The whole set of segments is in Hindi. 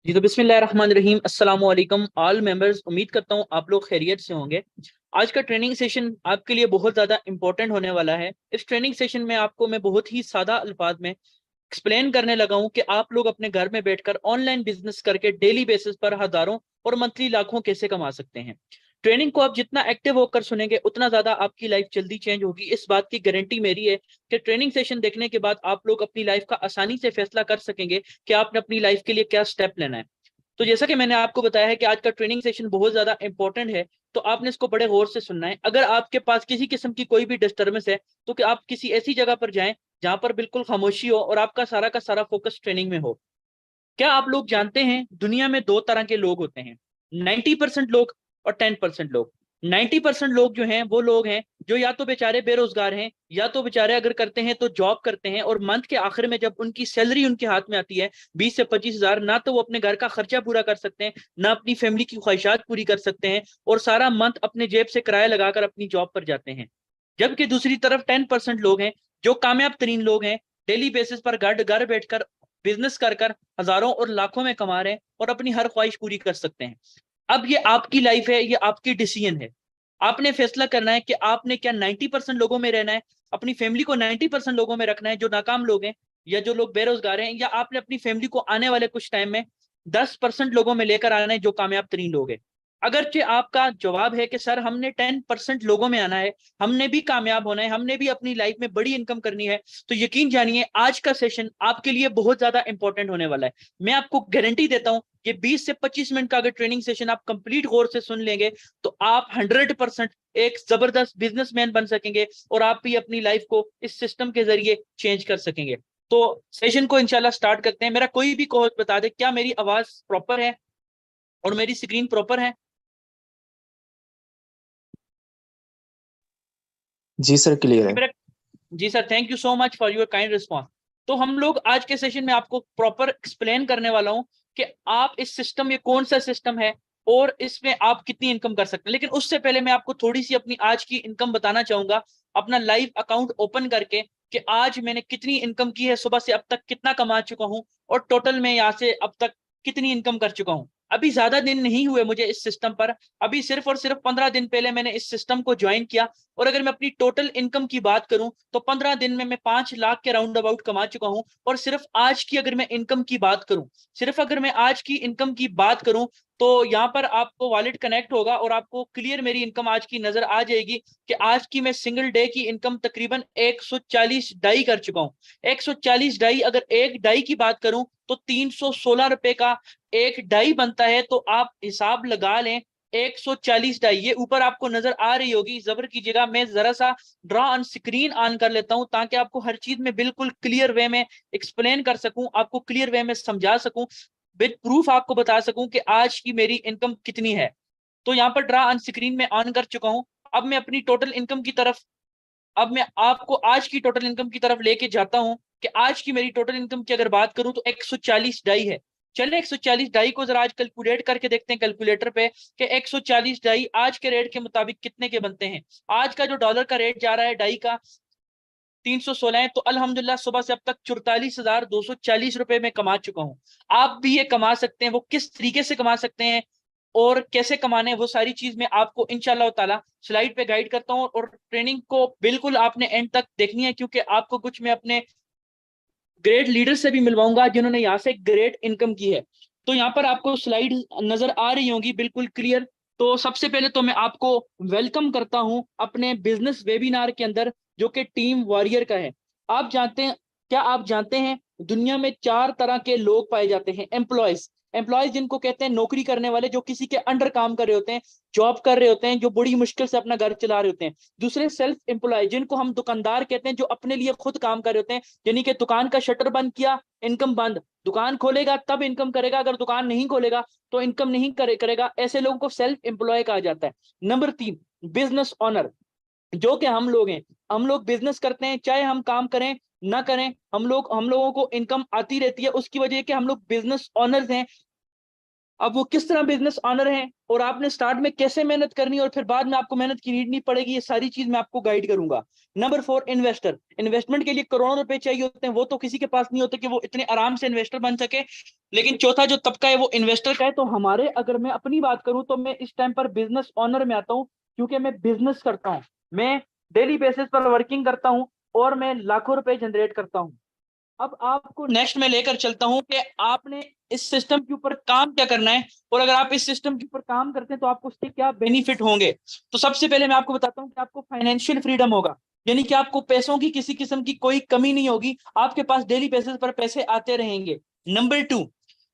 जी तो बिस्मिल्लाहिर्रहमानिर्रहीम अस्सलाम वालेकुम ऑल मेंबर्स। उम्मीद करता हूँ आप लोग खैरियत से होंगे। आज का ट्रेनिंग सेशन आपके लिए बहुत ज़्यादा इंपॉर्टेंट होने वाला है। इस ट्रेनिंग सेशन में आपको मैं बहुत ही सादा अल्फाज में एक्सप्लेन करने लगा हूँ कि आप लोग अपने घर में बैठकर ऑनलाइन बिजनेस करके डेली बेसिस पर हजारों और मंथली लाखों कैसे कमा सकते हैं। ट्रेनिंग को आप जितना एक्टिव होकर सुनेंगे उतना ज्यादा आपकी लाइफ जल्दी चेंज होगी। इस बात की गारंटी मेरी है कि ट्रेनिंग सेशन देखने के बाद आप लोग अपनी लाइफ का आसानी से फैसला कर सकेंगे कि आपने अपनी लाइफ के लिए क्या स्टेप लेना है। तो जैसा कि मैंने आपको बताया है कि आज का ट्रेनिंग सेशन बहुत ज्यादा इंपॉर्टेंट है, तो आपने इसको बड़े गौर से सुनना है। अगर आपके पास किसी किस्म की कोई भी डिस्टर्बेंस है तो कि आप किसी ऐसी जगह पर जाएं जहां पर बिल्कुल खामोशी हो और आपका सारा का सारा फोकस ट्रेनिंग में हो। क्या आप लोग जानते हैं दुनिया में दो तरह के लोग होते हैं, 90% लोग और 10% लोग। 90% लोग जो हैं वो लोग हैं जो या तो बेचारे बेरोजगार हैं या तो बेचारे अगर करते हैं तो जॉब करते हैं, और मंथ के आखिर में जब उनकी सैलरी उनके हाथ में आती है 20 से 25 हजार, ना तो वो अपने घर का खर्चा पूरा कर सकते हैं ना अपनी फैमिली की ख्वाहिशात पूरी कर सकते हैं, और सारा मंथ अपने जेब से किराया लगाकर अपनी जॉब पर जाते हैं। जबकि दूसरी तरफ 10% लोग हैं जो कामयाब तरीन लोग हैं, डेली बेसिस पर घर घर बैठकर बिजनेस कर कर हजारों और लाखों में कमा रहे हैं और अपनी हर ख्वाहिश पूरी कर सकते हैं। अब ये आपकी लाइफ है, ये आपकी डिसीजन है। आपने फैसला करना है कि आपने क्या 90% लोगों में रहना है, अपनी फैमिली को 90% लोगों में रखना है जो नाकाम लोग हैं या जो लोग बेरोजगार हैं, या आपने अपनी फैमिली को आने वाले कुछ टाइम में 10% लोगों में लेकर आना है जो कामयाब तरीन लोग हैं। अगरचे आपका जवाब है कि सर हमने 10% लोगों में आना है, हमने भी कामयाब होना है, हमने भी अपनी लाइफ में बड़ी इनकम करनी है, तो यकीन जानिए आज का सेशन आपके लिए बहुत ज्यादा इंपॉर्टेंट होने वाला है। मैं आपको गारंटी देता हूं कि 20 से 25 मिनट का अगर ट्रेनिंग सेशन आप कंप्लीट गौर से सुन लेंगे तो आप 100% एक जबरदस्त बिजनेसमैन बन सकेंगे और आप भी अपनी लाइफ को इस सिस्टम के जरिए चेंज कर सकेंगे। तो सेशन को इंशाल्लाह स्टार्ट करते हैं। मेरा कोई भी कोच बता दे क्या मेरी आवाज प्रॉपर है और मेरी स्क्रीन प्रॉपर है। जी सर, क्लियर जी है। मेरा जी sir, thank you so much for your kind response. तो हम लोग आज के सेशन में आपको प्रॉपर एक्सप्लेन करने वाला हूं कि आप इस सिस्टम, ये कौन सा सिस्टम है और इसमें आप कितनी इनकम कर सकते हैं। लेकिन उससे पहले मैं आपको थोड़ी सी अपनी आज की इनकम बताना चाहूंगा, अपना लाइव अकाउंट ओपन करके, कि आज मैंने कितनी इनकम की है, सुबह से अब तक कितना कमा चुका हूं और टोटल में यहाँ से अब तक कितनी इनकम कर चुका हूं। अभी ज्यादा दिन नहीं हुए मुझे इस सिस्टम पर, अभी सिर्फ और सिर्फ 15 दिन पहले मैंने इस सिस्टम को ज्वाइन किया। और अगर मैं अपनी टोटल इनकम की बात करूं तो 15 दिन में मैं 5 लाख के राउंड अबाउट कमा चुका हूं। और सिर्फ आज की अगर मैं इनकम की बात करूं, सिर्फ अगर मैं आज की इनकम की बात करूं, तो यहाँ पर आपको वॉलेट कनेक्ट होगा और आपको क्लियर मेरी इनकम आज की नजर आ जाएगी कि आज की मैं सिंगल डे की इनकम तकरीबन 140 डाई कर चुका हूँ। 140 डाई, अगर एक डाई की बात करूं तो 316 रुपए का एक डाई बनता है। तो आप हिसाब लगा लें, 140 डाई, ये ऊपर आपको नजर आ रही होगी, जबर कीजिएगा। मैं जरा सा ड्रॉ ऑन स्क्रीन ऑन कर लेता हूं ताकि आपको हर चीज में बिल्कुल क्लियर वे में एक्सप्लेन कर सकूं, आपको क्लियर वे में समझा सकूं, विद प्रूफ आपको बता सकूं कि आज की मेरी इनकम कितनी है। तो यहाँ पर ड्रॉ ऑन स्क्रीन में ऑन कर चुका हूं। अब मैं अपनी टोटल इनकम की तरफ, अब मैं आपको आज की टोटल इनकम की तरफ लेके जाता हूं कि आज की मेरी टोटल इनकम की अगर बात करूं तो 140 डाई है। चले 140 डाई को जरा आज कैलकुलेट करके देखते हैं कैलकुलेटर पे कि 140 डाई आज के रेट के मुताबिक कितने के बनते हैं। आज का जो डॉलर का रेट जा रहा है डाई का 316 है, तो अल्हम्दुलिल्लाह सुबह से अब तक 44,240 रुपए में कमा चुका हूं। आप भी ये कमा सकते हैं। वो किस तरीके से कमा सकते हैं और कैसे कमाने हैं वो सारी चीज मैं आपको इंशाल्लाह ताला स्लाइड पे गाइड करता हूँ। और ट्रेनिंग को बिल्कुल आपने एंड तक देखनी है क्योंकि आपको कुछ मैं अपने ग्रेट लीडर से भी मिलवाऊंगा जिन्होंने यहाँ से ग्रेट इनकम की है। तो यहाँ पर आपको स्लाइड नजर आ रही होंगी बिल्कुल क्लियर। तो सबसे पहले तो मैं आपको वेलकम करता हूं अपने बिजनेस वेबिनार के अंदर जो कि टीम वॉरियर का है। आप जानते हैं, क्या आप जानते हैं दुनिया में 4 तरह के लोग पाए जाते हैं, एम्प्लॉयज। एम्प्लॉयज जिनको कहते हैं नौकरी करने वाले, जो किसी के अंडर काम कर रहे होते हैं, जॉब कर रहे होते हैं, जो बड़ी मुश्किल से अपना घर चला रहे होते हैं। दूसरे सेल्फ एम्प्लॉय जिनको हम दुकानदार कहते हैं, जो अपने लिए खुद काम कर रहे होते हैं, यानी कि दुकान का शटर बंद किया, इनकम बंद। दुकान खोलेगा तब इनकम करेगा, अगर दुकान नहीं खोलेगा तो इनकम नहीं करेगा। ऐसे लोगों को सेल्फ एम्प्लॉय कहा जाता है। नंबर 3, बिजनेस ओनर, जो कि हम लोग हैं। हम लोग बिजनेस करते हैं, चाहे हम काम करें ना करें, हम लोगों को इनकम आती रहती है। उसकी वजह कि हम लोग बिजनेस ओनर्स हैं। अब वो किस तरह बिजनेस ऑनर हैं और आपने स्टार्ट में कैसे मेहनत करनी है और फिर बाद में आपको मेहनत की नीड नहीं पड़ेगी, ये सारी चीज मैं आपको गाइड करूंगा। Number 4, investor. इन्वेस्टमेंट के लिए करोड़ों रुपए चाहिए होते हैं, वो तो किसी के पास नहीं होते कि वो इतने आराम से इन्वेस्टर बन सके। लेकिन चौथा जो तबका है वो इन्वेस्टर का है। तो हमारे, अगर मैं अपनी बात करूं तो मैं इस टाइम पर बिजनेस ऑनर में आता हूं, क्योंकि मैं बिजनेस करता हूं, मैं डेली बेसिस पर वर्किंग करता हूं और मैं लाखों रुपए जनरेट करता हूं। अब आपको नेक्स्ट में लेकर चलता हूं कि आपने इस सिस्टम के ऊपर काम क्या करना है, और अगर आप इस सिस्टम के ऊपर काम करते हैं तो आपको उसके क्या बेनिफिट होंगे। तो सबसे पहले मैं आपको बताता हूं कि आपको फाइनेंशियल फ्रीडम होगा, यानी कि आपको पैसों की किसी किस्म की कोई कमी नहीं होगी, आपके पास डेली बेसिस पर पैसे आते रहेंगे। नंबर 2,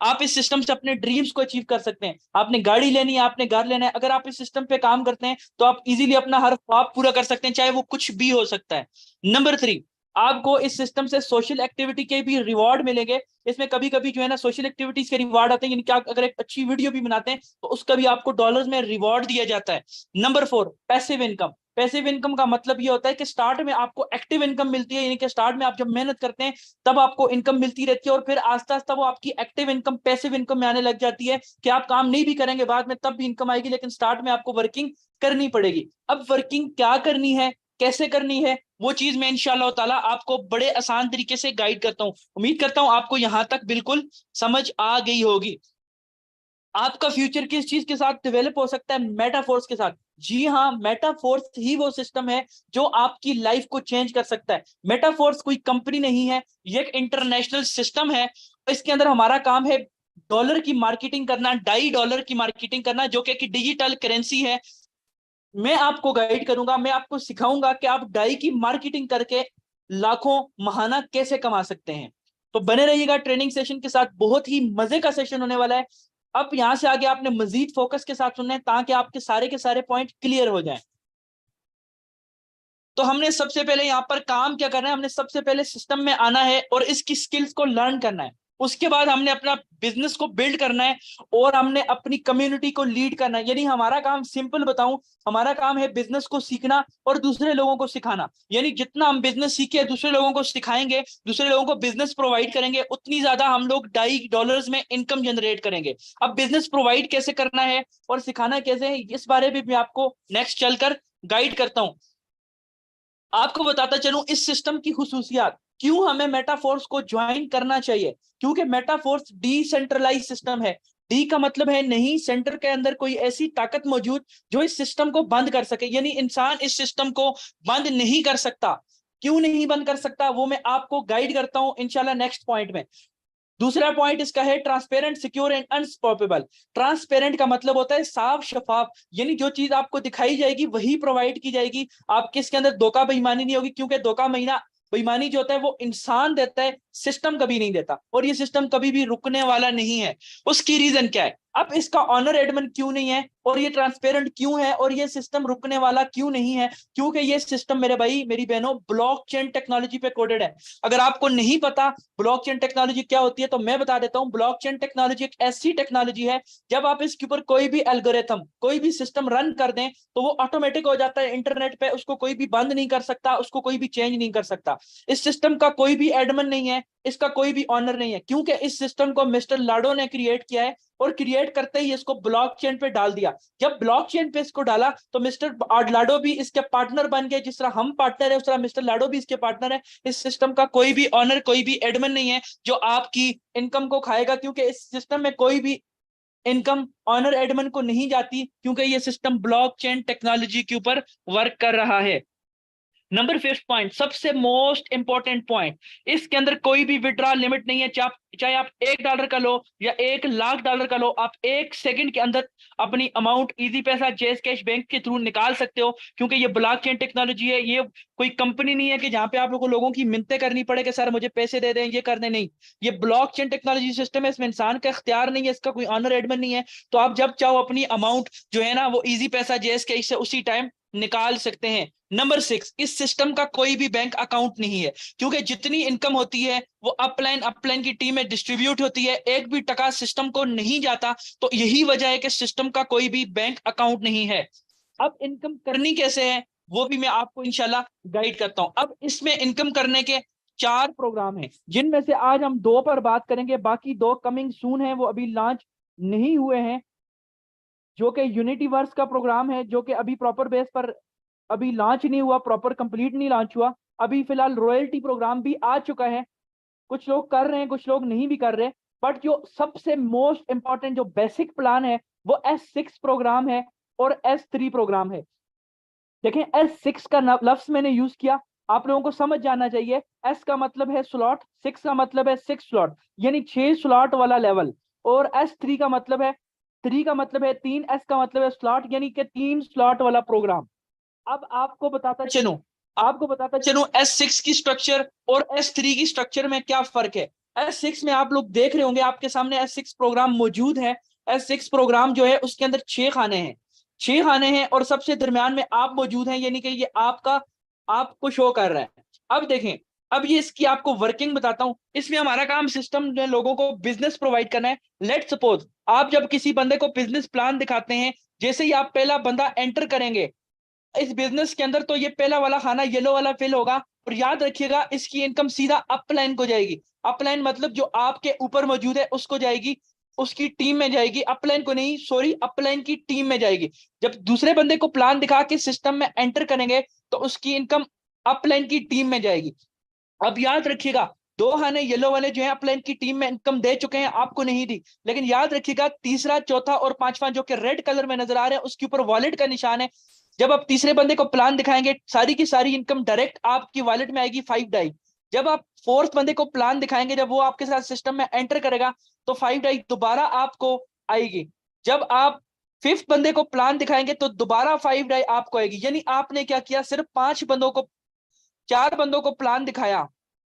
आप इस सिस्टम से अपने ड्रीम्स को अचीव कर सकते हैं। आपने गाड़ी लेनी है, आपने घर लेना है, अगर आप इस सिस्टम पे काम करते हैं तो आप इजीली अपना हर ख्वाब पूरा कर सकते हैं, चाहे वो कुछ भी हो सकता है। नंबर 3, आपको इस सिस्टम से सोशल एक्टिविटी के भी रिवॉर्ड मिलेंगे। इसमें कभी कभी जो है ना सोशल एक्टिविटीज के रिवॉर्ड आते हैं, यानी कि आप अगर एक अच्छी वीडियो भी बनाते हैं तो उसका भी आपको डॉलर्स में रिवॉर्ड दिया जाता है। Number 4, passive income. Passive income का मतलब ये होता है कि स्टार्ट में आपको एक्टिव इनकम मिलती है, यानी कि स्टार्ट में आप जब मेहनत करते हैं तब आपको इनकम मिलती रहती है, और फिर आस्ता आस्ता वो आपकी एक्टिव इनकम पैसिव इनकम में आने लग जाती है कि आप काम नहीं भी करेंगे बाद में तब भी इनकम आएगी, लेकिन स्टार्ट में आपको वर्किंग करनी पड़ेगी। अब वर्किंग क्या करनी है, कैसे करनी है, वो चीज मैं इंशाअल्लाह ताला आपको बड़े आसान तरीके से गाइड करता हूं। उम्मीद करता हूं आपको यहां तक बिल्कुल समझ आ गई होगी। आपका फ्यूचर किस चीज के साथ डेवलप हो सकता है? मेटाफोर्स के साथ। जी हाँ, मेटाफोर्स ही वो सिस्टम है जो आपकी लाइफ को चेंज कर सकता है। मेटाफोर्स कोई कंपनी नहीं है, ये एक इंटरनेशनल सिस्टम है। इसके अंदर हमारा काम है डॉलर की मार्केटिंग करना, $2 की मार्केटिंग करना, जो कि डिजिटल करेंसी है। मैं आपको गाइड करूंगा, मैं आपको सिखाऊंगा कि आप डाई की मार्केटिंग करके लाखों महाना कैसे कमा सकते हैं। तो बने रहिएगा ट्रेनिंग सेशन के साथ, बहुत ही मजे का सेशन होने वाला है। अब यहां से आगे आपने मजीद फोकस के साथ सुनना है ताकि आपके सारे के सारे पॉइंट क्लियर हो जाएं। तो हमने सबसे पहले यहाँ पर काम क्या करना है, हमने सबसे पहले सिस्टम में आना है और इसकी स्किल्स को लर्न करना है। उसके बाद हमने अपना बिजनेस को बिल्ड करना है और हमने अपनी कम्युनिटी को लीड करना है। यानी हमारा काम, सिंपल बताऊं, हमारा काम है बिजनेस को सीखना और दूसरे लोगों को सिखाना। यानी जितना हम बिजनेस सीखे दूसरे लोगों को सिखाएंगे, दूसरे लोगों को बिजनेस प्रोवाइड करेंगे, उतनी ज्यादा हम लोग $2 में इनकम जनरेट करेंगे। अब बिजनेस प्रोवाइड कैसे करना है और सिखाना कैसे है, इस बारे में भी आपको नेक्स्ट चलकर गाइड करता हूं। आपको बताता चलूं इस सिस्टम की खुसूसियात, क्यों हमें मेटाफोर्स को ज्वाइन करना चाहिए। क्योंकि मेटाफोर्स डिसेंट्रलाइज सिस्टम है। डी का मतलब है नहीं, सेंटर के अंदर कोई ऐसी ताकत मौजूद जो इस सिस्टम को बंद कर सके, यानी इंसान इस सिस्टम को बंद नहीं कर सकता। क्यों नहीं बंद कर सकता वो मैं आपको गाइड करता हूं इंशाल्लाह नेक्स्ट पॉइंट में। दूसरा पॉइंट इसका है transparent, secure and unstoppable. Transparent का मतलब होता है साफ शफाफ, यानी जो चीज आपको दिखाई जाएगी वही प्रोवाइड की जाएगी, आपके इसके अंदर धोखा बेईमानी नहीं होगी। क्योंकि धोखा महीना बेईमानी जो होता है वो इंसान देता है, सिस्टम कभी नहीं देता, और ये सिस्टम कभी भी रुकने वाला नहीं है। उसकी रीजन क्या है? अब इसका ऑनर एडमन क्यों नहीं है और ये ट्रांसपेरेंट क्यों है और ये सिस्टम रुकने वाला क्यों नहीं है? क्योंकि ये सिस्टम मेरे भाई मेरी बहनों ब्लॉकचेन टेक्नोलॉजी पे कोडेड है। अगर आपको नहीं पता ब्लॉकचेन टेक्नोलॉजी क्या होती है तो मैं बता देता हूं। ब्लॉकचेन टेक्नोलॉजी एक ऐसी टेक्नोलॉजी है, जब आप इसके ऊपर कोई भी एल्गोरिथम, कोई भी सिस्टम रन कर दें तो वो ऑटोमेटिक हो जाता है इंटरनेट पे, उसको कोई भी बंद नहीं कर सकता, उसको कोई भी चेंज नहीं कर सकता। इस सिस्टम का कोई भी एडमन नहीं है, इसका कोई भी ऑनर नहीं है, क्योंकि इस सिस्टम को मिस्टर लाडो ने क्रिएट किया है और क्रिएट करते ही इसको ब्लॉकचेन पे डाल दिया। जब ब्लॉकचेन पे इसको डाला तो मिस्टर लाडो भी इसके पार्टनर बन गए। जिस तरह हम पार्टनर है उस तरह मिस्टर लाडो भी इसके पार्टनर है। इस सिस्टम का कोई भी ऑनर, कोई भी एडमन नहीं है जो आपकी इनकम को खाएगा, क्योंकि इस सिस्टम में कोई भी इनकम ऑनर एडमन को नहीं जाती, क्योंकि ये सिस्टम ब्लॉकचेन टेक्नोलॉजी के ऊपर वर्क कर रहा है। नंबर 5 पॉइंट, सबसे मोस्ट इंपॉर्टेंट पॉइंट, इसके अंदर कोई भी विड्रॉल लिमिट नहीं है। चाहे आप $1 का लो या $1,00,000 का लो, आप 1 सेकंड के अंदर अपनी अमाउंट इजी पैसा, जेस कैश बैंक के थ्रू निकाल सकते हो। क्योंकि ये ब्लॉकचेन टेक्नोलॉजी है, ये कोई कंपनी नहीं है कि जहां पे आप लोगों की मिन्नतें करनी पड़े कि सर मुझे पैसे दे दें, ये कर दें। नहीं, ये ब्लॉकचेन टेक्नोलॉजी सिस्टम है, इसमें इंसान का इख्तियार नहीं है, इसका कोई ऑनर एडमन नहीं है। तो आप जब चाहो अपनी अमाउंट जो है ना वो इजी पैसा, जेस कैश से उसी टाइम निकाल सकते हैं। नंबर 6, इस सिस्टम का कोई भी बैंक अकाउंट नहीं है, क्योंकि जितनी इनकम होती है वो अपलाइन की टीम में डिस्ट्रीब्यूट होती है, एक भी टका सिस्टम को नहीं जाता। तो यही वजह है कि सिस्टम का कोई भी बैंक अकाउंट नहीं है। अब इनकम करनी कैसे है वो भी मैं आपको इंशाल्लाह गाइड करता हूं। अब इसमें इनकम करने के 4 प्रोग्राम हैं, जिनमें से आज हम 2 पर बात करेंगे, बाकी 2 कमिंग सून है, वो अभी लॉन्च नहीं हुए हैं, जो कि यूनिटीवर्स का प्रोग्राम है, जो कि अभी प्रॉपर बेस पर अभी लॉन्च नहीं हुआ, प्रॉपर कंप्लीट नहीं लॉन्च हुआ। अभी फिलहाल रॉयल्टी प्रोग्राम भी आ चुका है, कुछ लोग कर रहे हैं, कुछ लोग नहीं भी कर रहे। बट जो सबसे मोस्ट इंपॉर्टेंट जो बेसिक प्लान है वो S6 प्रोग्राम है और S3 प्रोग्राम है। देखें, S6 का लफ्ज मैंने यूज किया, आप लोगों को समझ जाना चाहिए। S का मतलब है स्लॉट, 6 का मतलब है 6 स्लॉट, यानी 6 स्लॉट वाला लेवल। और S3 का मतलब है, 3 का मतलब है 3, S का मतलब है स्लॉट, यानी कि 3 स्लॉट वाला प्रोग्राम। अब आपको बताता चलूं S6 की स्ट्रक्चर और S3 की स्ट्रक्चर में क्या फर्क है। S6 में आप लोग देख रहे होंगे, आपके सामने S6 प्रोग्राम मौजूद है। S6 प्रोग्राम जो है उसके अंदर 6 खाने हैं, 6 खाने हैं, और सबसे दरमियान में आप मौजूद हैं, यानी कि ये आपको शो कर रहा है। अब देखें, अब ये इसकी आपको वर्किंग बताता हूं। इसमें हमारा काम सिस्टम ने लोगों को बिजनेस प्रोवाइड करना है। लेट सपोज आप जब किसी बंदे को बिजनेस प्लान दिखाते हैं, जैसे ही आप पहला बंदा एंटर करेंगे इस बिजनेस के अंदर, तो ये पहला वाला खाना येलो वाला फिल होगा। और याद रखिएगा, इसकी इनकम सीधा अपलाइन को जाएगी। अपलाइन मतलब जो आपके ऊपर मौजूद है उसको जाएगी, उसकी टीम में जाएगी। अपलाइन को नहीं, सॉरी, अपलाइन की टीम में जाएगी। जब दूसरे बंदे को प्लान दिखा के सिस्टम में एंटर करेंगे तो उसकी इनकम अपलाइन की टीम में जाएगी। अब याद रखिएगा, 2 खाने येलो वाले जो है अपलाइन की टीम में इनकम दे चुके हैं, आपको नहीं दी। लेकिन याद रखिएगा, तीसरा, चौथा और पांचवा जो कि रेड कलर में नजर आ रहे हैं, उसके ऊपर वॉलेट का निशान है। जब आप तीसरे बंदे को प्लान दिखाएंगे, सारी की सारी इनकम डायरेक्ट आपकी वॉलेट में आएगी, 5 डाई। जब आप फोर्थ बंदे को प्लान दिखाएंगे, जब वो आपके साथ सिस्टम में एंटर करेगा, तो 5 डाई दोबारा आपको आएगी। जब आप फिफ्थ बंदे को प्लान दिखाएंगे तो दोबारा 5 डाई आपको आएगी। यानी आपने क्या किया, सिर्फ 4 बंदों को प्लान दिखाया,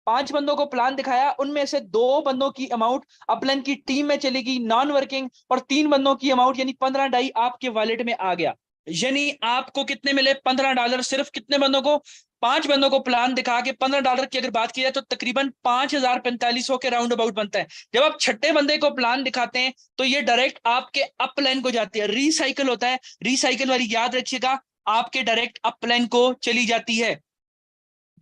5 बंदों को प्लान दिखाया, उनमें से 2 बंदों की अमाउंट अपलाइन की टीम में चलेगी नॉन वर्किंग, और 3 बंदों की अमाउंट यानी 15 डाई आपके वॉलेट में आ गया। यानी आपको कितने मिले, $15। सिर्फ कितने बंदों को, 5 बंदों को प्लान दिखा के $15 की अगर बात की जाए तो तकरीबन 5,045 के राउंड अबाउट बनता है। जब आप छठे बंदे को प्लान दिखाते हैं तो ये डायरेक्ट आपके अपलाइन को जाती है, रिसाइकिल होता है, रिसाइकिल वाली याद रखिएगा, आपके डायरेक्ट अपलाइन को चली जाती है।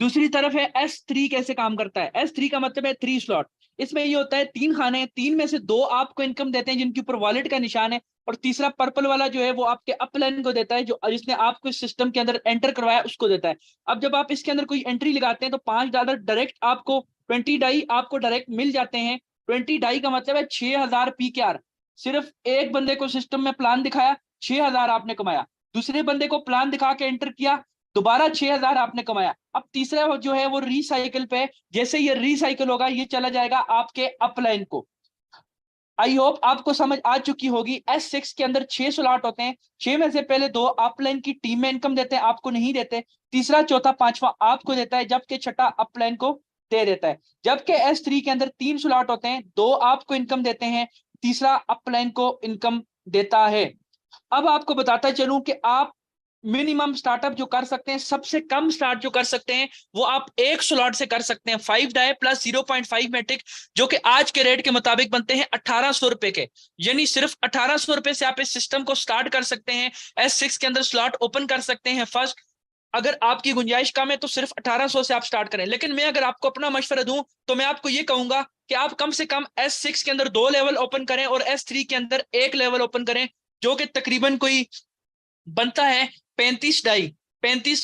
दूसरी तरफ है S3 कैसे काम करता है। S3 का मतलब है 3 स्लॉट। इसमें ये होता है 3 खाने, 3 में से 2 आपको इनकम देते हैं जिनके ऊपर वॉलेट का निशान है, और तीसरा पर्पल वाला जो है वो आपके अपलाइन को देता है, जो जिसने आपको इस सिस्टम के अंदर एंटर करवाया उसको देता है। अब जब आप इसके अंदर कोई एंट्री लगाते हैं तो $5 डायरेक्ट आपको, 20 डाई आपको डायरेक्ट मिल जाते हैं। 20 डाई का मतलब है 6,000 PKR। सिर्फ एक बंदे को सिस्टम में प्लान दिखाया, 6,000 आपने कमाया। दूसरे बंदे को प्लान दिखा के एंटर किया, दोबारा 6,000 आपने कमाया। अब तीसरा जो है वो रिसाइकिल पे, जैसे ये रिसाइकिल होगा ये चला जाएगा आपके अपलाइन को। आई होप आपको समझ आ चुकी होगी। S6 के अंदर 6 स्लॉट होते हैं, 6 में से पहले 2 अपलाइन की टीम में इनकम देते हैं, आपको नहीं देते। तीसरा, चौथा, पांचवा आपको देता है, जबकि छठा अपलाइन को दे देता है। जबकि S3 के अंदर 3 स्लॉट होते हैं, 2 आपको इनकम देते हैं, तीसरा अपलाइन को इनकम देता है। अब आपको बताता चलूं कि आप मिनिमम स्टार्टअप जो कर सकते हैं, सबसे कम स्टार्ट जो कर सकते हैं, वो आप एक स्लॉट से कर सकते हैं, 5 डाई प्लस 0.5 मैट्रिक, जो कि आज के रेट के मुताबिक बनते हैं 1,800 रुपए के। यानी सिर्फ 1,800 रुपए से आप इस सिस्टम को स्टार्ट कर सकते हैं, S6 के अंदर स्लॉट ओपन कर सकते हैं फर्स्ट। अगर आपकी गुंजाइश कम है तो सिर्फ 1,800 से आप स्टार्ट करें। लेकिन मैं अगर आपको अपना मशवरा दूं तो मैं आपको ये कहूंगा कि आप कम से कम S6 के अंदर 2 लेवल ओपन करें और S3 के अंदर 1 लेवल ओपन करें, जो कि तकरीबन कोई बनता है 35 डाई, 35,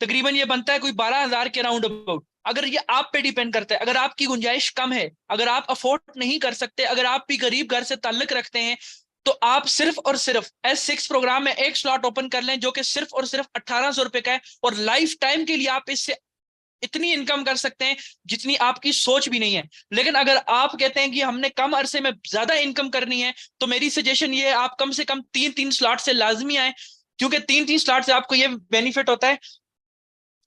तकरीबन ये बनता है कोई 12,000 के राउंड अबाउट। अगर ये आप पे डिपेंड करता है, अगर आपकी गुंजाइश कम है, अगर आप अफोर्ड नहीं कर सकते, अगर आप भी गरीब घर से ताल्लुक रखते हैं, तो आप सिर्फ और सिर्फ S6 प्रोग्राम में एक स्लॉट ओपन कर लें, जो कि सिर्फ और सिर्फ 1,800 रुपए का है, और लाइफ टाइम के लिए आप इससे इतनी इनकम कर सकते हैं जितनी आपकी सोच भी नहीं है। लेकिन अगर आप कहते हैं कि हमने कम अरसे में ज्यादा इनकम करनी है, तो मेरी सजेशन ये है, आप कम से कम 3-3 स्लॉट से लाजमी आए, क्योंकि 3-3 स्लॉट से आपको ये बेनिफिट होता है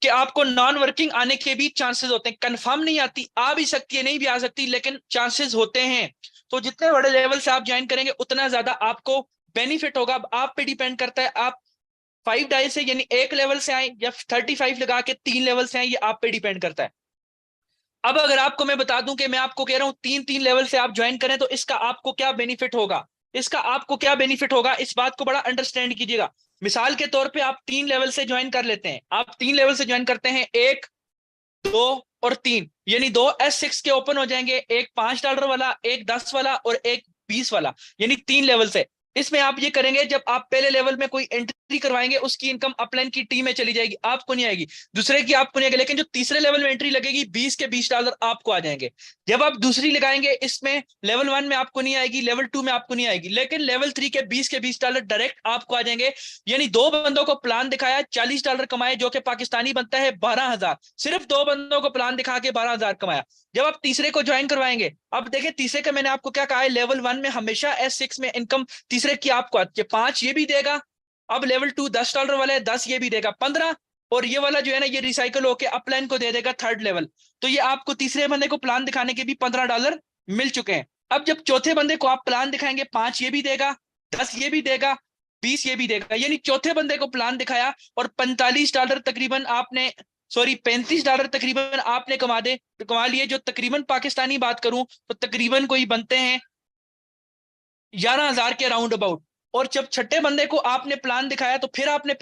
कि आपको नॉन वर्किंग आने के भी चांसेस होते हैं। कंफर्म नहीं आती, आ भी सकती है, नहीं भी आ सकती, लेकिन चांसेस होते हैं। तो जितने बड़े लेवल से आप ज्वाइन करेंगे उतना ज्यादा आपको बेनिफिट होगा। अब आप पे डिपेंड करता है, आप 5 डाई से यानी 1 लेवल से आए या 35 लगा के 3 लेवल से आए, ये आप पे डिपेंड करता है। अब अगर आपको मैं बता दूं कि मैं आपको कह रहा हूं 3-3 लेवल से आप ज्वाइन करें, तो इसका आपको क्या बेनिफिट होगा, इसका आपको क्या बेनिफिट होगा, इस बात को बड़ा अंडरस्टैंड कीजिएगा। मिसाल के तौर पे आप 3 लेवल से ज्वाइन कर लेते हैं, आप 3 लेवल से ज्वाइन करते हैं, 1, 2 और 3, यानी 2 S6 के ओपन हो जाएंगे, एक $5 वाला, एक 10 वाला और एक 20 वाला, यानी 3 लेवल से। इसमें आप ये करेंगे, जब आप पहले लेवल में कोई एंट्री करवाएंगे उसकी इनकम अपलाइन की टीम में चली जाएगी, आपको नहीं आएगी, दूसरे की आपको नहीं आएगी, लेकिन जो तीसरे लेवल में एंट्री लगेगी 20 के $20 आपको आ जाएंगे। जब आप दूसरी लगाएंगे इसमें लेवल 1 में आपको नहीं आएगी, लेवल 2 में आपको नहीं आएगी, लेकिन लेवल 3 के $20 डायरेक्ट आपको आ जाएंगे। यानी 2 बंदों को प्लान दिखाया, $40 कमाए, जो कि पाकिस्तानी बनता है 12,000। सिर्फ 2 बंदों को प्लान दिखा के 12,000 कमाया। जब आप तीसरे को ज्वाइन करवाएंगे, अब देखिए तीसरे का मैंने आपको क्या कहा है, लेवल 1 में हमेशा S6 में इनकम तीसरे की आपको आती है, 5 ये भी देगा। अब लेवल 2 $10 वाला है, 10 ये भी देगा, 15। और ये वाला जो है ना, ये रिसाइकल होके अपलाइन को दे देगा थर्ड लेवल। तो ये आपको तीसरे बंदे को प्लान दिखाने के भी $15 मिल चुके हैं। अब जब चौथे बंदे को आप प्लान दिखाएंगे, 5 ये भी देगा, 10 ये भी देगा, 20 ये भी देगा, यानी चौथे बंदे को प्लान दिखाया और $45 तकरीबन आपने, सॉरी $35 तकरीबन आपने कमा लिए, जो तकरीबन पाकिस्तानी बात करूं तो तकरीबन कोई बनते हैं 11,000 के राउंड अबाउट। और जब छठे बंदे को आपने प्लान दिखाया तो फिर आपने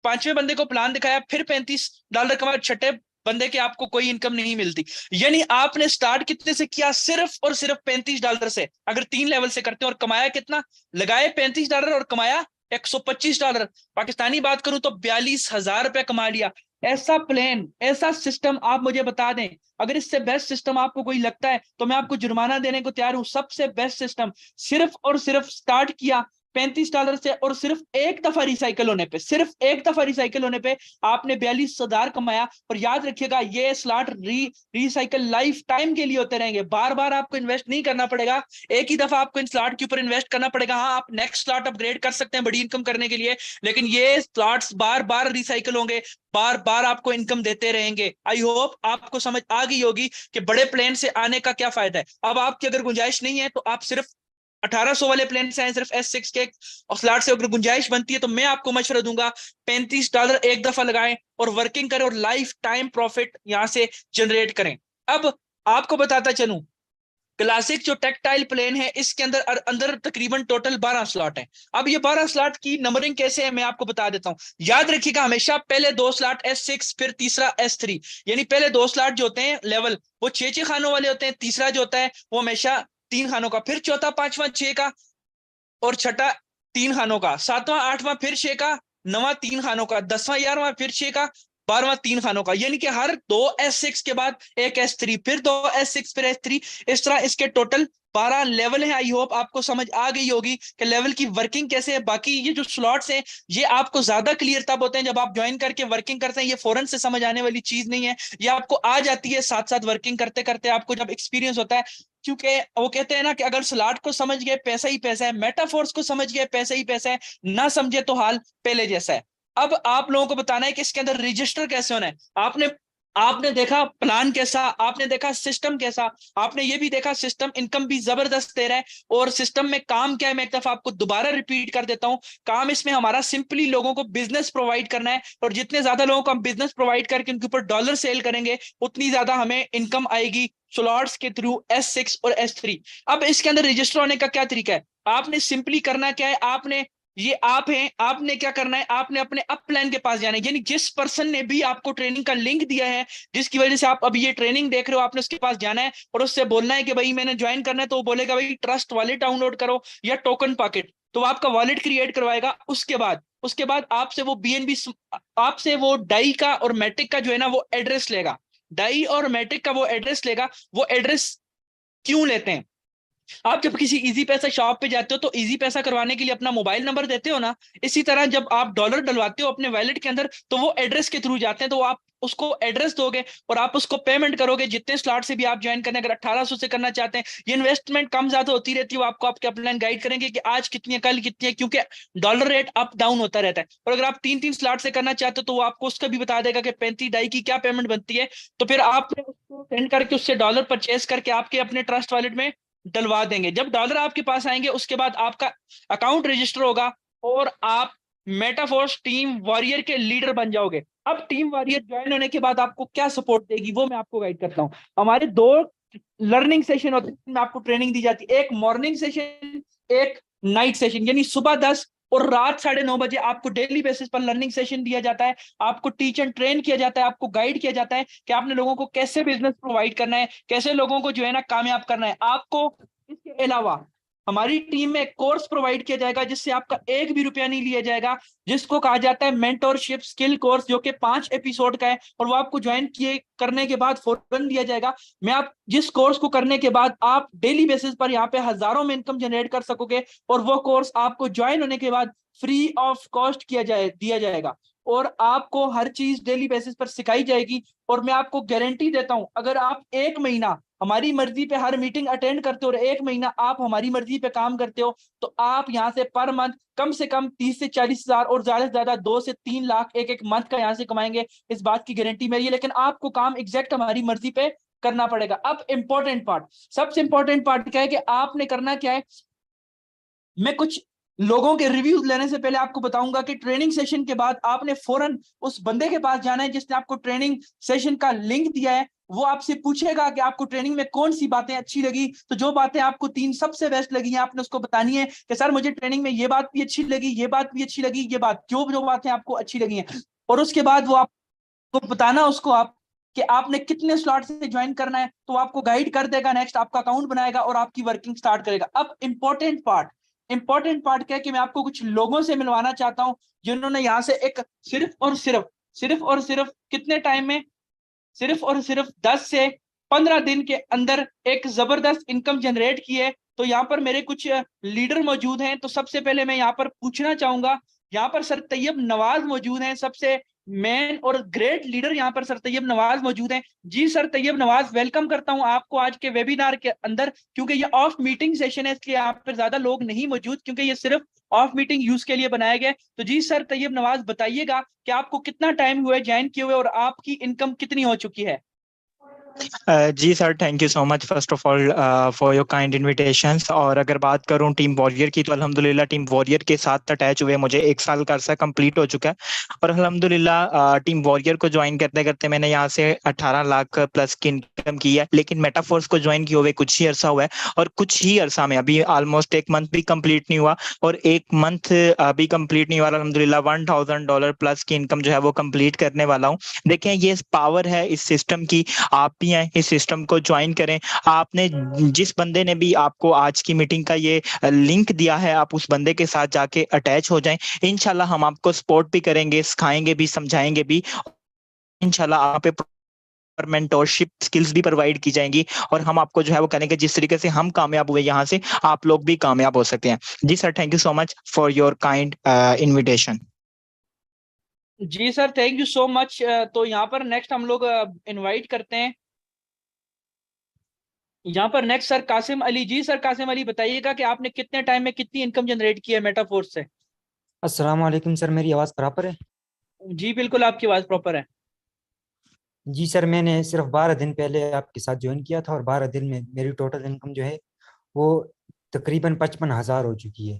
पांचवें बंदे को प्लान दिखाया, फिर $35 कमाया, छठे बंदे के आपको कोई इनकम नहीं मिलती। यानी आपने स्टार्ट कितने से किया, सिर्फ और सिर्फ $35 से। अगर 3 लेवल से करते हैं, और कमाया कितना, लगाए $35 और कमाया $125। पाकिस्तानी बात करूं तो 42,000 रुपए कमा लिया। ऐसा प्लान, ऐसा सिस्टम आप मुझे बता दें, अगर इससे बेस्ट सिस्टम आपको कोई लगता है तो मैं आपको जुर्माना देने को तैयार हूं। सबसे बेस्ट सिस्टम, सिर्फ और सिर्फ स्टार्ट किया $35 से, और सिर्फ एक दफा रिसाइकल होने पे, सिर्फ एक दफा रिसाइकल होने पे आपने 42,000 कमाया। और याद रखिएगा, ये स्लॉट रिसाइकल लाइफ टाइम के लिए होते रहेंगे, बार बार आपको इन्वेस्ट नहीं करना पड़ेगा, एक ही दफा आपको इन स्लॉट के ऊपर इन्वेस्ट करना पड़ेगा। हाँ, आप नेक्स्ट स्लॉट अपग्रेड कर सकते हैं बड़ी इनकम करने के लिए, लेकिन ये स्लॉट्स बार बार रिसाइकल होंगे, बार बार आपको इनकम देते रहेंगे। आई होप आपको समझ आ गई होगी कि बड़े प्लान से आने का क्या फायदा है। अब आपकी अगर गुंजाइश नहीं है तो आप सिर्फ 1800 वाले प्लान से आए, सिर्फ S6 के और स्लॉट से अगर गुंजाइश बनती है तो मैं आपको मशवरा दूंगा, $35 एक दफा लगाएं और वर्किंग करें और लाइफ टाइम प्रॉफिट यहां से जनरेट करें। अब आपको बताता चलूं, क्लासिक जो टेक्टाइल प्लेन है इसके अंदर तकरीबन टोटल 12 स्लॉट है। अब ये 12 स्लॉट की नंबरिंग कैसे है मैं आपको बता देता हूं। याद रखिएगा, हमेशा पहले 2 स्लॉट S6, फिर तीसरा S3, यानी पहले 2 स्लॉट जो होते हैं लेवल, वो 6 खानों वाले होते हैं, तीसरा जो होता है वो हमेशा 3 खानों का, फिर चौथा, पांचवा 6 का, और छठा 3 खानों का, सातवां आठवां फिर 6 का, नवा 3 खानों का, 10वां 11वां फिर 6 का, 12वां 3 खानों का। यानी कि हर 2 S6 के बाद एक S3, फिर 2 S6 फिर S3, इस तरह इसके टोटल 12 लेवल है। आई होप आपको समझ आ गई होगी कि लेवल की वर्किंग कैसे है। बाकी ये जो स्लॉट्स हैं ये आपको ज्यादा क्लियर तब होते हैं जब आप ज्वाइन करके वर्किंग करते हैं, ये फौरन से समझ आने वाली चीज नहीं है, ये आपको आ जाती है साथ साथ वर्किंग करते करते, आपको जब एक्सपीरियंस होता है। क्योंकि वो कहते हैं ना कि अगर स्लॉट को समझ गए पैसा ही पैसा है, मेटाफोर्स को समझ गए पैसा ही पैसा है, ना समझे तो हाल पहले जैसा है। अब आप लोगों को बताना है कि इसके अंदर रजिस्टर कैसे होना है। आपने आपने देखा प्लान कैसा, आपने देखा सिस्टम कैसा, आपने ये भी देखा सिस्टम इनकम भी जबरदस्त दे रहा है। और सिस्टम में काम क्या है, मैं एक दफा आपको दोबारा रिपीट कर देता हूं। काम इसमें हमारा सिंपली लोगों को बिजनेस प्रोवाइड करना है, और जितने ज्यादा लोगों को हम बिजनेस प्रोवाइड करके उनके ऊपर डॉलर सेल करेंगे उतनी ज्यादा हमें इनकम आएगी स्लॉट्स के थ्रू S6 और S3। अब इसके अंदर रजिस्टर होने का क्या तरीका है, आपने सिंपली करना क्या है, आपने, ये आप हैं, आपने क्या करना है, आपने अपने अप प्लान के पास जाना है, यानी जिस पर्सन ने भी आपको ट्रेनिंग का लिंक दिया है, जिसकी वजह से आप अभी ये ट्रेनिंग देख रहे हो, आपने उसके पास जाना है और उससे बोलना है कि भाई मैंने ज्वाइन करना है। तो वो बोलेगा भाई ट्रस्ट वॉलेट डाउनलोड करो या टोकन पॉकेट, तो आपका वॉलेट क्रिएट करवाएगा। उसके बाद आपसे वो BNB, आपसे वो डाई का और मैटिक का जो है ना वो एड्रेस लेगा, डाई और मैटिक का वो एड्रेस लेगा। वो एड्रेस क्यों लेते हैं, आप जब किसी इजी पैसा शॉप पे जाते हो तो इजी पैसा करवाने के लिए अपना मोबाइल नंबर देते हो ना, इसी तरह जब आप डॉलर डलवाते हो अपने वॉलेट के अंदर तो वो एड्रेस के थ्रू जाते हैं। तो आप उसको एड्रेस दोगे और आप उसको पेमेंट करोगे जितने स्लॉट से भी आप ज्वाइन करने, अगर 1800 से करना चाहते हैं, ये इन्वेस्टमेंट कम ज्यादा होती रहती है, वो आपको आपके अपलाइन गाइड करेंगे कि आज कितनी है कल कितनी है, क्योंकि डॉलर रेट अप डाउन होता रहता है। और अगर आप 3-3 स्लॉट से करना चाहते हो तो वो आपको उसका भी बता देगा कि 35 डाई की क्या पेमेंट बनती है। तो फिर आपने उसको सेंड करके उससे डॉलर परचेज करके आपके अपने ट्रस्ट वॉलेट में डलवा देंगे। जब डॉलर आपके पास आएंगे उसके बाद आपका अकाउंट रजिस्टर होगा और आप मेटाफोर्स टीम वॉरियर के लीडर बन जाओगे। अब टीम वॉरियर ज्वाइन होने के बाद आपको क्या सपोर्ट देगी वो मैं आपको गाइड करता हूँ। हमारे 2 लर्निंग सेशन होते हैं जिसमें आपको ट्रेनिंग दी जाती है, एक मॉर्निंग सेशन, एक नाइट सेशन, यानी सुबह 10 और रात 9:30 बजे आपको डेली बेसिस पर लर्निंग सेशन दिया जाता है। आपको टीच एंड ट्रेन किया जाता है, आपको गाइड किया जाता है कि आपने लोगों को कैसे बिजनेस प्रोवाइड करना है, कैसे लोगों को जो है ना कामयाब करना है। आपको इसके अलावा हमारी टीम में कोर्स प्रोवाइड किया जाएगा जिससे आपका एक भी रुपया नहीं लिया जाएगा, जिसको कहा जाता है मेंटोरशिप स्किल कोर्स, जो कि 5 एपिसोड का है और वो आपको ज्वाइन किए करने के बाद फौरन दिया जाएगा। मैं आप जिस कोर्स को करने के बाद आप डेली बेसिस पर यहाँ पे हजारों में इनकम जनरेट कर सकोगे, और वो कोर्स आपको ज्वाइन होने के बाद फ्री ऑफ कॉस्ट दिया जाएगा, और आपको हर चीज डेली बेसिस पर सिखाई जाएगी। और मैं आपको गारंटी देता हूं, अगर आप एक महीना हमारी मर्जी पे हर मीटिंग अटेंड करते हो और एक महीना आप हमारी मर्जी पे काम करते हो, तो आप यहाँ से पर मंथ कम से कम 30 से 40 हजार और ज्यादा से ज्यादा 2 से 3 लाख एक एक मंथ का यहाँ से कमाएंगे। इस बात की गारंटी मेरी है, लेकिन आपको काम एग्जैक्ट हमारी मर्जी पे करना पड़ेगा। अब इंपॉर्टेंट पार्ट, सबसे इंपॉर्टेंट पार्ट क्या है कि आपने करना क्या है। मैं कुछ लोगों के रिव्यूज लेने से पहले आपको बताऊंगा कि ट्रेनिंग सेशन के बाद आपने फौरन उस बंदे के पास जाना है जिसने आपको ट्रेनिंग सेशन का लिंक दिया है। वो आपसे पूछेगा कि आपको ट्रेनिंग में कौन सी बातें अच्छी लगी, तो जो बातें आपको 3 सबसे बेस्ट लगी हैं आपने उसको बतानी है कि सर मुझे ट्रेनिंग में ये बात भी अच्छी लगी, ये बात भी अच्छी लगी, ये बात जो जो बातें आपको अच्छी लगी हैं। और उसके बाद वो आपको बताना उसको आप कि आपने कितने स्लॉट से ज्वाइन करना है, तो आपको गाइड कर देगा, नेक्स्ट आपका अकाउंट बनाएगा और आपकी वर्किंग स्टार्ट करेगा। अब इंपॉर्टेंट पार्ट क्या है कि मैं आपको कुछ लोगों से मिलवाना चाहता हूं जिन्होंने यहां से एक सिर्फ कितने टाइम में, सिर्फ और सिर्फ 10 से 15 दिन के अंदर एक जबरदस्त इनकम जनरेट की है। तो यहाँ पर मेरे कुछ लीडर मौजूद हैं। तो सबसे पहले मैं यहाँ पर पूछना चाहूंगा, यहाँ पर सर तैयब नवाज मौजूद हैं, सबसे मेन और ग्रेट लीडर यहाँ पर सर तैयब नवाज मौजूद हैं। जी सर तैयब नवाज, वेलकम करता हूँ आपको आज के वेबिनार के अंदर। क्योंकि ये ऑफ मीटिंग सेशन है इसलिए यहाँ पर ज्यादा लोग नहीं मौजूद, क्योंकि ये सिर्फ ऑफ मीटिंग यूज के लिए बनाया गया। तो जी सर तैयब नवाज बताइएगा कि आपको कितना टाइम हुआ है ज्वाइन किए हुए और आपकी इनकम कितनी हो चुकी है। जी sir, thank you so much first of all for your kind invitations. और अगर बात करूं टीम वॉरियर की, तो अल्हम्दुलिल्लाह टीम वॉरियर के साथ अटैच हुए मुझे 1 साल का अरसा कंप्लीट हो चुका है। और अल्हम्दुलिल्लाह टीम वॉरियर को ज्वाइन करते करते मैंने यहाँ से 18 लाख प्लस की इनकम की है। लेकिन मेटाफोर्स को ज्वाइन किए हुए कुछ ही अरसा हुआ है, और कुछ ही अरसा में अभी ऑलमोस्ट 1 मंथ भी कंप्लीट नहीं हुआ, और 1 मंथ अभी कंप्लीट नहीं हुआ, अल्हम्दुलिल्लाह $1000 प्लस की इनकम जो है वो कंप्लीट करने वाला हूँ। देखें, ये पावर है इस सिस्टम की, आप भी हैं इस सिस्टम को ज्वाइन करें। आपने जिस बंदे ने भी आपको आज की मीटिंग का ये लिंक दिया है, आप उस बंदे के साथ जाके अटैच हो जाएं। इंशाल्लाह हम आपको सपोर्ट भी करेंगे, सिखाएंगे भी, समझाएंगे भी। इंशाल्लाह आप पे मेंटोरशिप स्किल्स भी प्रोवाइड की जाएंगी, और हम आपको जो है वो करेंगे जिस तरीके से हम कामयाब हुए यहाँ से, आप लोग भी कामयाब हो सकते हैं। जी sir, thank you so much for your kind invitation. जी sir thank you so much. तो यहाँ पर नेक्स्ट हम लोग इनवाइट करते हैं, यहाँ पर नेक्स्ट सर कासिम अली। जी सर कासिम अली बताइएगा कि आपने कितने टाइम में कितनी इनकम जनरेट की है मेटाफोर्स से। अस्सलाम वालेकुम सर, मेरी आवाज़ बराबर है? जी बिल्कुल आपकी आवाज प्रॉपर है। जी सर, मैंने सिर्फ 12 दिन पहले आपके साथ ज्वाइन किया था और 12 दिन में मेरी टोटल इनकम जो है वो तकरीबन 55,000 हो चुकी है।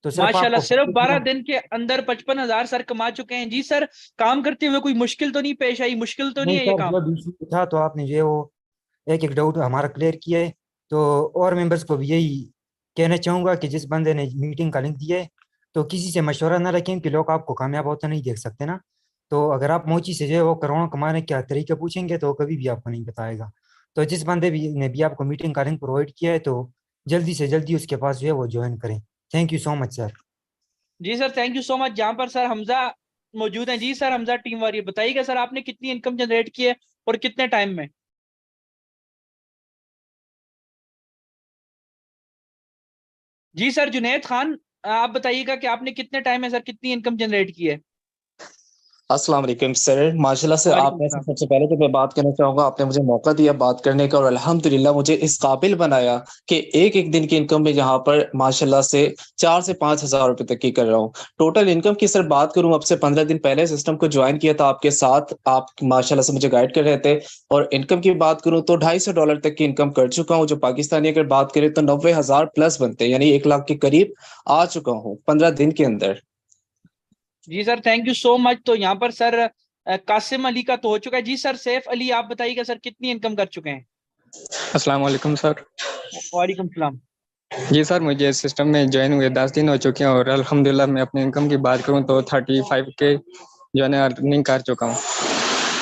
तो सिर्फ माशाल्लाह, आपको सिर्फ 12 दिन के अंदर 55,000 सर कमा चुके हैं। जी सर, काम करते हुए कोई मुश्किल तो नहीं पेश आई, मुश्किल तो नहीं नहीं है ये सर, काम। जो इशू था तो आपने जो है वो एक एक डाउट हमारा क्लियर किया है। तो और मेंबर्स को भी यही कहना चाहूँगा कि जिस बंदे ने मीटिंग का लिंक दिया है तो किसी से मशवरा ना रखें कि लोग आपको कामयाब होता नहीं देख सकते ना। तो अगर आप मोची से जो है वो करोड़ों कमाने का तरीका पूछेंगे तो कभी भी आपको नहीं बताएगा। तो जिस बंदे भी ने भी आपको मीटिंग का लिंक प्रोवाइड किया है तो जल्दी से जल्दी उसके पास जो है वो ज्वाइन करें। Thank you so much sir. जी sir thank you so much. जहाँ पर सर हमजा मौजूद हैं। जी सर हमजा टीम वारियर बताइएगा सर आपने कितनी इनकम जनरेट की है और कितने टाइम में। जी सर जुनैद खान, आप बताइएगा कि आपने कितने टाइम में सर कितनी इनकम जनरेट की है। अस्सलाम वालेकुम सर, माशाल्लाह से वालेकुम आपने सलाम। सबसे पहले तो मैं बात करना चाहूंगा, आपने मुझे मौका दिया बात करने का और अल्हम्दुलिल्लाह मुझे इस काबिल बनाया कि एक एक दिन की इनकम में यहाँ पर माशाल्लाह से 4 से 5 हज़ार रुपए तक की कर रहा हूँ। टोटल इनकम की सर बात करूँ, अब से 15 दिन पहले सिस्टम को ज्वाइन किया था आपके साथ, आप माशाल्लाह से मुझे गाइड कर रहे थे। और इनकम की बात करूँ तो $250 तक की इनकम कर चुका हूँ, जो पाकिस्तानी अगर बात करें तो 90,000 प्लस बनते हैं, यानी 1 लाख के करीब आ चुका हूँ 15 दिन के अंदर। जी sir thank you so much. तो यहाँ पर सर कासिम अली का तो हो चुका है। जी सर सैफ अली आप बताइएगा सर कितनी इनकम कर चुके हैं। अस्सलाम वालेकुम सर। वालेकुम सलाम। जी सर, मुझे सिस्टम में ज्वाइन हुए 10 दिन हो चुके हैं, और अल्हम्दुलिल्लाह मैं अपनी इनकम की बात करूं तो 35 के जो है अर्निंग कर चुका हूं।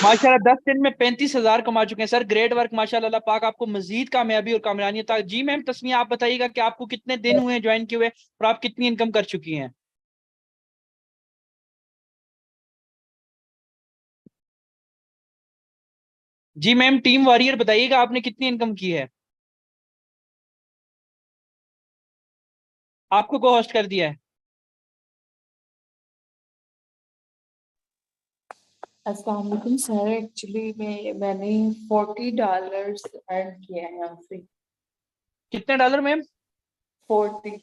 माशाल्लाह 10 दिन में 35,000 कमा चुके हैं सर, ग्रेट वर्क माशाल्लाह। अल्लाह पाक आपको मजीद कामयाबी और कामयाबी अता। जी मैम तस्मीया आप बताइएगा कि आपको कितने दिन हुए ज्वाइन किए हुए और आप कितनी इनकम कर चुकी हैं? जी मैम टीम वॉरियर बताइएगा आपने कितनी इनकम की है? आपको को होस्ट कर दिया है। अस्सलाम वालेकुम सर, एक्चुअली मैंने $40 अर्न किया है यहाँ से। कितने डॉलर मैम? 40।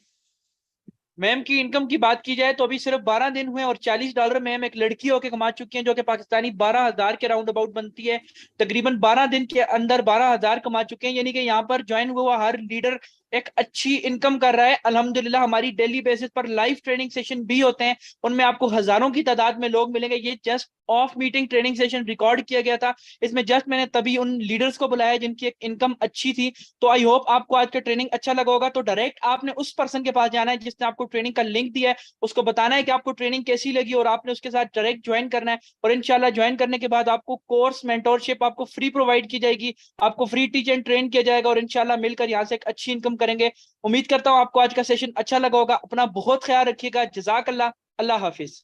मैम की इनकम की बात की जाए तो अभी सिर्फ 12 दिन हुए और $40 मैम एक लड़की होकर कमा चुकी हैं, जो कि पाकिस्तानी 12,000 के राउंड अबाउट बनती है। तकरीबन 12 दिन के अंदर 12,000 कमा चुके हैं, यानी कि यहाँ पर ज्वाइन हुआ हर लीडर एक अच्छी इनकम कर रहा है अल्हम्दुलिल्लाह। हमारी डेली बेसिस पर लाइव ट्रेनिंग सेशन भी होते हैं, उनमें आपको हजारों की तादाद में लोग मिलेंगे। ये just of meeting training session record किया गया था, इसमें जस्ट मैंने तभी उन लीडर्स को बुलाया जिनकी एक इनकम अच्छी थी। तो आई होप आपको आज का ट्रेनिंग अच्छा लगा होगा। तो डायरेक्ट आपने उस पर्सन के पास जाना है जिसने आपको ट्रेनिंग का लिंक दिया है, उसको बताना है कि आपको ट्रेनिंग कैसी लगी और आपने उसके साथ डायरेक्ट ज्वाइन करना है। और इंशाल्लाह ज्वाइन करने के बाद आपको कोर्स मेंटोरशिप आपको फ्री प्रोवाइड की जाएगी, आपको फ्री टीच एंड ट्रेन किया जाएगा और इंशाल्लाह मिलकर यहाँ से एक अच्छी इनकम करेंगे। उम्मीद करता हूँ आपको आज का सेशन अच्छा लगा होगा। अपना बहुत ख्याल रखिएगा। जजाकल्लाह। अल्लाह हाफिज।